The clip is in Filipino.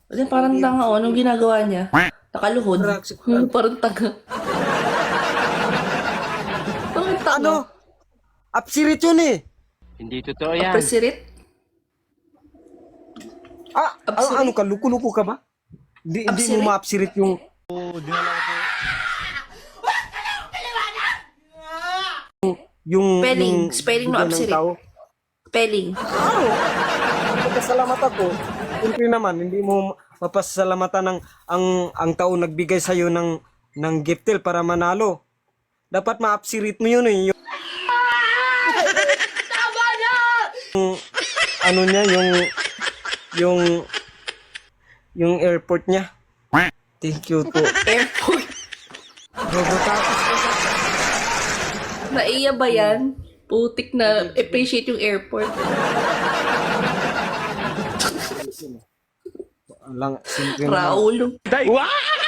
Kasi parang tanga, oh. Anong ginagawa niya? Nakaluhod. Parang tanga. Parang tanga. Ano? Apsirit yun eh. Hindi totoo yan. Apresirit? Apsirit? Ano ka? Luko-luko ka ba? Hindi Apsirit? mo ma-apsirit yung... Yung... Spelling. yung Spelling no bigyan ng apsirit. tao. Spelling. Pasalamat ako. Siyempre naman, hindi mo mapasalamatan ang tao nagbigay sa iyo ng giftel para manalo. Dapat ma-apsirit mo yun eh. Yung ano niya, yung airport niya. Thank you to. Airport. Naiya ba yan? Putik na appreciate yung airport. Lang, simple naman. Raulo. Wow!